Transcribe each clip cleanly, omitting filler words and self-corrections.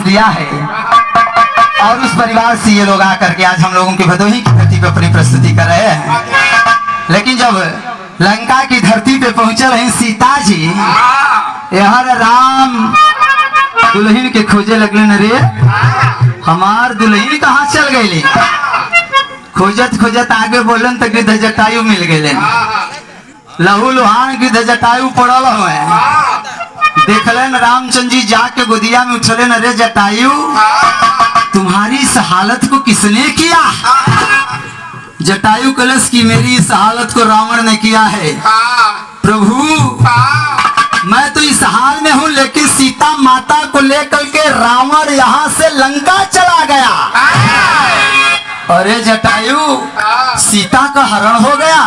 दिया है और उस परिवार से ये लोग आकर के आज हम लोगों की भदोही की धरती पर अपनी प्रस्तुति कर रहे हैं। लेकिन जब लंका की धरती पे पहुंचल हैं सीता जी, यहाँ राम दुल्हन के खोजे लगले न रे, हमार दुल्हन कहाँ चल गई। खोजत खोजत आगे बोलन तक गिद्ध जटायु मिल गए, लहू लुहान गिद्ध जटायु पड़ल हुए। देखलन रामचंद्र जी जाके गोदिया में उछले न रे जटायु, तुम्हारी इस हालत को किसने किया। जटायु कलश की मेरी इस हालत को रावण ने किया है। प्रभु मैं तो इस हाल में हूँ, लेकिन सीता माता को लेकर के रावण यहाँ से लंका चला गया। अरे जटायु सीता का हरण हो गया।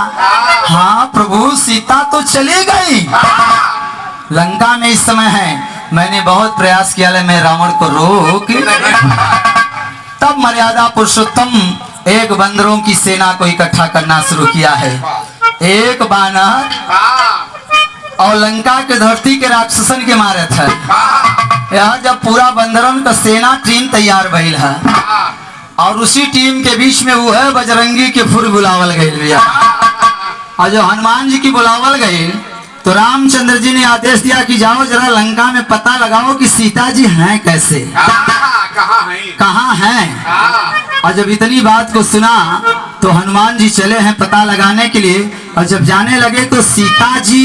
हाँ प्रभु सीता तो चली गई, लंका में इस समय है। मैंने बहुत प्रयास किया ले मैं रावण को रोक। तब मर्यादा पुरुषोत्तम एक बंदरों की सेना को इकट्ठा करना शुरू किया है। एक बानर और लंका के धरती के राक्षसन के मारे थे। यहाँ जब पूरा बंदरन का सेना टीम तैयार भइल है और उसी टीम के बीच में वो है बजरंगी के फुर बुलावल गई भैया। और जो हनुमान जी की बुलावल गई तो रामचंद्र जी ने आदेश दिया कि जाओ जरा लंका में पता लगाओ कि सीता जी हैं कैसे, कहाँ हैं। और जब इतनी बात को सुना तो हनुमान जी चले हैं पता लगाने के लिए। और जब जाने लगे तो सीता जी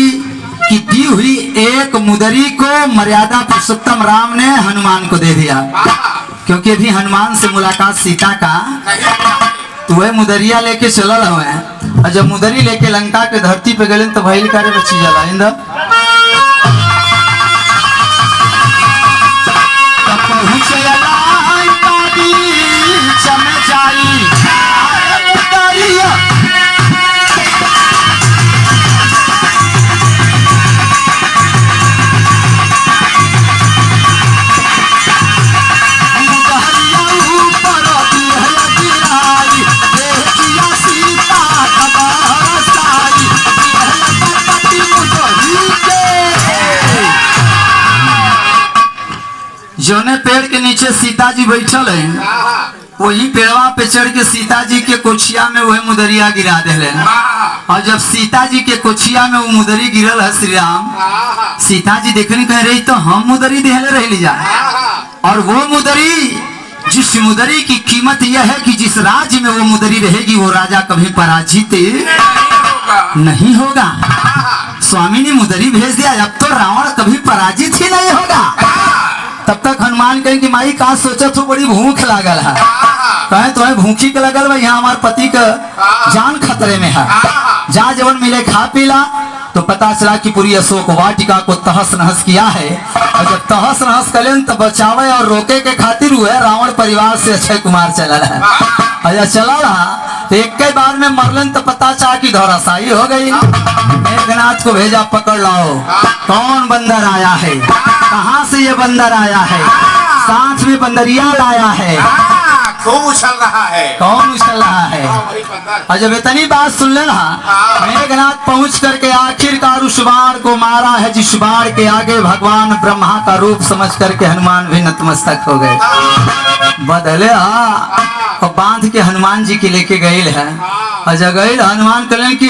की दी हुई एक मुदरी को मर्यादा पुरुषोत्तम राम ने हनुमान को दे दिया, क्योंकि अभी हनुमान से मुलाकात सीता का। तो वह मुदरिया लेके चलल हुए हैं। और जब मुदरी लेके लंका के धरती पे गए तो भइल करे बच्ची जला इंदा जोने पेड़ के नीचे सीता जी बैठल है, वही पेड़वा पे चढ़ के सीता जी के कोठिया में वह मुदरिया गिरा दिले। और जब सीता जी के कोठिया में वो मुदरी गिरल है श्री राम, सीता जी देखने कह रही तो हम मुदरी देहले रह ली जा। और वो मुदरी, जिस मुदरी की कीमत यह है कि जिस राज्य में वो मुदरी रहेगी वो राजा कभी पराजित नहीं होगा। स्वामी ने मुदरी भेज दिया, अब तो रावण कभी पराजित ही नहीं होगा। तब तक हनुमान कहे कि माई कहा सोचा तो बड़ी भूख लागल है। कहे तुम्हें भूखी के लगल भाई, यहाँ हमारे पति का जान खतरे में है, जा जवन मिले खा पीला। तो पता चला कि पूरी अशोक वाटिका को तहस नहस किया है। और जब तहस नहस करें तो बचावे और रोके के खातिर हुए रावण परिवार से अक्षय कुमार चला है। और चला रहा तो एक कई बार में मरलन तो पता चला कि धराशायी हो गई। मेघनाथ को भेजा पकड़ लाओ, कौन बंदर आया है, कहाँ से ये बंदर आया है, साथ में बंदरिया लाया है, खूब उछल रहा है, कौन उछल रहा है। और जब इतनी बात सुन लेना, मेघनाथ पहुंच करके आखिरकार उस बाण को मारा है जिस बाण के आगे भगवान ब्रह्मा का रूप समझ करके हनुमान भी नतमस्तक हो गए। बदले और बांध के हनुमान जी की लेके गए है। और जब गए हनुमान कल्याण की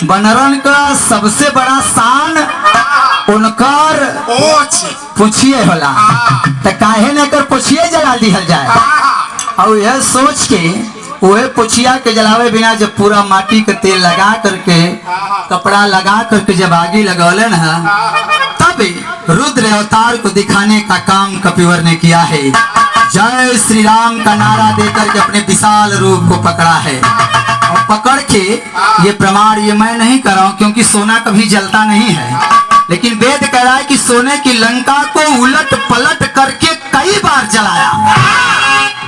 बनरन का सबसे बड़ा शान उनकर पूछिए होला, तो काहे न कर पूछिए जला दिया जाए। और यह सोच के वह पुछिया के जलावे बिना जब पूरा माटी का तेल लगा करके कपड़ा लगा करके जब आगे लगौलन है, तब रुद्र अवतार को दिखाने का काम कपिवर ने किया है। जय श्री राम का नारा देकर के अपने विशाल रूप को पकड़ा है। और पकड़ के ये प्रमाण ये मैं नहीं कर रहा हूँ, क्योंकि सोना कभी जलता नहीं है, लेकिन वेद कह रहा है कि सोने की लंका को उलट पलट करके कई बार जलाया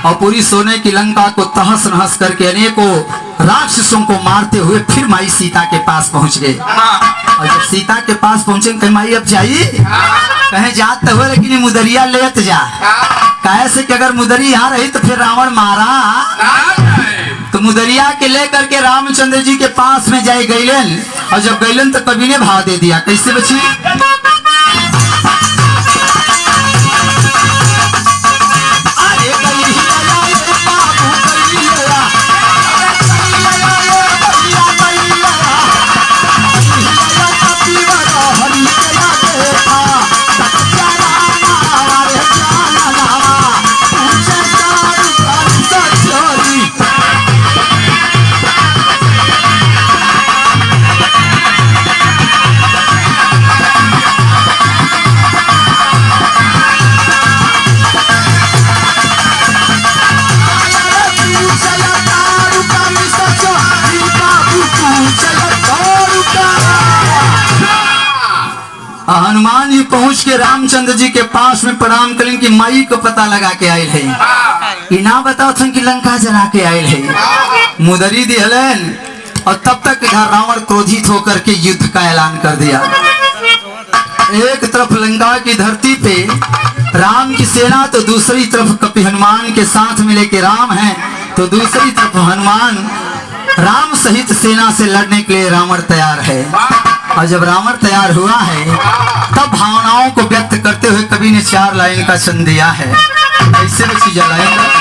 और पूरी सोने की लंका को तहस नहस करके अनेकों राक्षसों को मारते हुए फिर माई सीता के पास पहुंच गए। और जब सीता के पास पहुंचे कहे माई अब जाइए, कहे जाते हुए लेकिन मुदरिया लेत जा। कैसे कि अगर मुदरी यहाँ रही तो फिर रावण मारा। तो मुदरिया के लेकर के रामचंद्र जी के पास में जाए गईलन। और जब गईलन तो कवि ने भाव दे दिया, कैसे बची। हनुमान जी पहुंच के रामचंद्र जी के पास में प्रणाम करें कि माई को पता लगा के आयल है, इना बताओ थे कि लंका जला के आयल है। मुदरी दिहलन और तब तक इधर रावण क्रोधित होकर के युद्ध का ऐलान कर दिया। एक तरफ लंका की धरती पे राम की सेना, तो दूसरी तरफ कपि हनुमान के साथ मिले के राम हैं, तो दूसरी तरफ हनुमान राम सहित सेना से लड़ने के लिए रावण तैयार है। और जब रावण तैयार हुआ है तब भावनाओं को व्यक्त करते हुए कवि ने 4 लाइन का छंद दिया है। ऐसे में चीज लाएंगे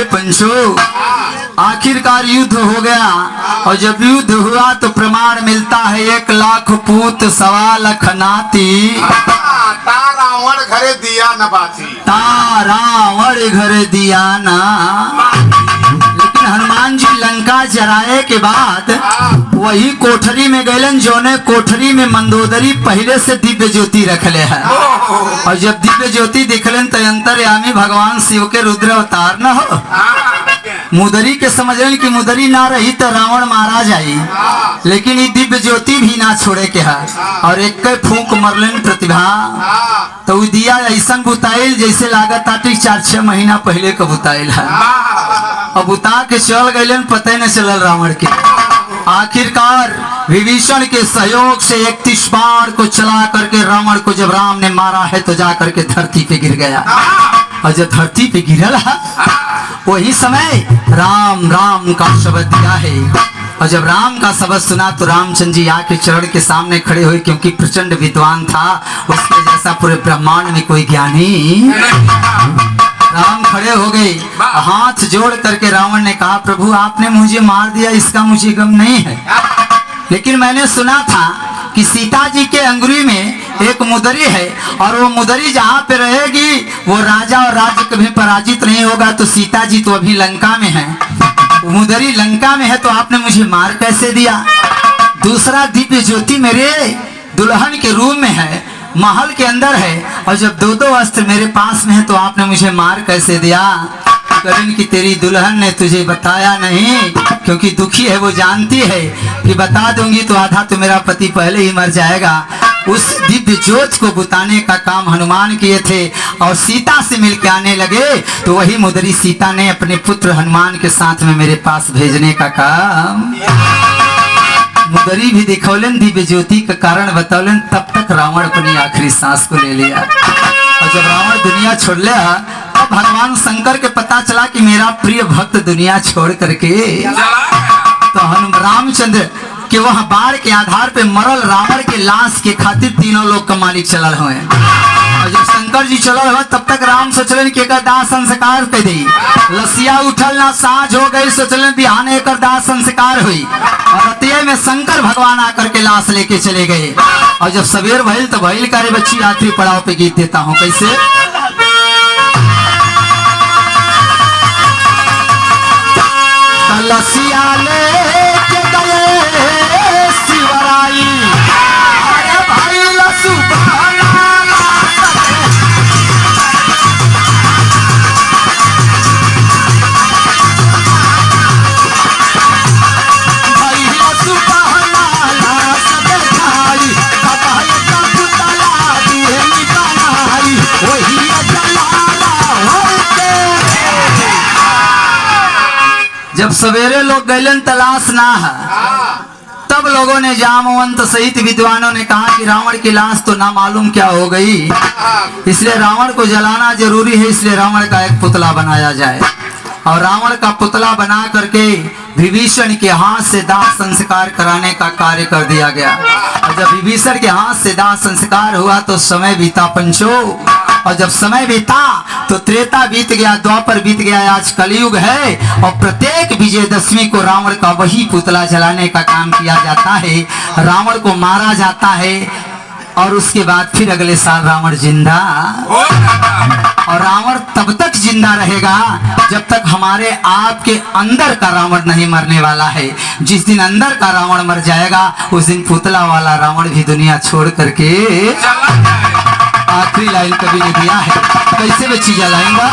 पंचो। आखिरकार युद्ध हो गया और जब युद्ध हुआ तो प्रमाण मिलता है 1 लाख पूत 1.25 लाख नाती। रावण घरे दिया न बाती, रावण घरे दिया ना। लेकिन हनुमान जी लंका जराए के बाद वही कोठरी में गए, जोने कोठरी में मंदोदरी पहले से दिव्य ज्योति रखले है। और जब दिव्य ज्योति दिखलन तो अंतर्यामी भगवान शिव के रुद्र अवतार न हो। मुदरी के समझलन कि मुदरी ना रही तो रावण मारा जाई, लेकिन ये दिव्य ज्योति भी ना छोड़े के है। और एक फूंक मरलन प्रतिभा, तो दिया ऐसा बुताइल जैसे लागत आटी 4-6 महीना पहले का बुताइल है। और बुता के चल गए, पता न चलल रावण के। आखिरकार विभीषण के सहयोग से 31 बाण को चला करके रावण को जब राम ने मारा है तो जा करके धरती पे गिर गया। और जब धरती पे गिरल वही समय राम राम का शब्द दिया है। और जब राम का शब्द सुना तो रामचंद्र जी आके चरण के सामने खड़े हुए, क्योंकि प्रचंड विद्वान था, उसके जैसा पूरे ब्रह्मांड में कोई ज्ञानी। राम खड़े हो गए, हाथ जोड़ करके रावण ने कहा, प्रभु आपने मुझे मार दिया, इसका मुझे गम नहीं है, लेकिन मैंने सुना था कि सीता जी के अंगुरी में एक मुदरी है, और वो मुदरी जहाँ पे रहेगी वो राजा और राज्य कभी पराजित नहीं होगा। तो सीता जी तो अभी लंका में है, मुदरी लंका में है, तो आपने मुझे मार कैसे दिया? दूसरा दिव्य ज्योति मेरे दुल्हन के रूम में है, महल के अंदर है, और जब 2-2 अस्त्र मेरे पास में है तो आपने मुझे मार कैसे दिया? करण की तेरी दुल्हन ने तुझे बताया नहीं, क्योंकि दुखी है, वो जानती है कि बता दूंगी तो आधा तो मेरा पति पहले ही मर जाएगा। उस दिव्य ज्योत को बुताने का काम हनुमान किए थे, और सीता से मिलकर आने लगे तो वही मुदरी सीता ने अपने पुत्र हनुमान के साथ में मेरे पास भेजने का काम। मुदरी भी दिखौलन, दिव्य ज्योति का कारण बतौलन, तब तक रावण अपनी आखिरी सांस को ले लिया। और जब रावण दुनिया छोड़ लिया तब भगवान शंकर के पता चला कि मेरा प्रिय भक्त दुनिया छोड़ करके, तो हनुमान रामचंद्र के वह बाढ़ के आधार पे मरल रावण के लाश के खातिर तीनों लोग का मालिक चलल हुए। और जब शंकर जी चलल हुए तब तक राम सोचलन कि एकर दाह संस्कार कर दी। लसिया उठल ना साँझ हो गई, सोचलन बिहान एकर दाह संस्कार हुई। और रतिया में शंकर भगवान आकर के लाश लेके चले गए। और जब सवेर भइल तो भइल करे बच्ची आखिरी पड़ाव पे गीत देता हूँ, कैसे? लसिया ले सवेरे लोग गैलन तलाश ना है। हाँ, तब लोगों ने जामवंत सहित विद्वानों ने कहा कि रावण की लाश तो ना मालूम क्या हो गई, हाँ, इसलिए रावण को जलाना जरूरी है। इसलिए रावण का एक पुतला बनाया जाए और रावण का पुतला बना करके विभीषण के हाथ से दाह संस्कार कराने का कार्य कर दिया गया। और जब विभीषण के हाथ से दाह संस्कार हुआ तो समय बीता पंचो, और जब समय बीता तो त्रेता बीत गया, द्वापर बीत गया, आज कलयुग है। और प्रत्येक विजयदशमी को रावण का वही पुतला जलाने का काम किया जाता है, रावण को मारा जाता है और उसके बाद फिर अगले साल रावण जिंदा। हो जाता है। और रावण तब तक जिंदा रहेगा जब तक हमारे आपके अंदर का रावण नहीं मरने वाला है। जिस दिन अंदर का रावण मर जाएगा उस दिन पुतला वाला रावण भी दुनिया छोड़ करके चला जाए। आखिरी लाइन कवि ने दिया है, कैसे बच्ची जलाएंगा।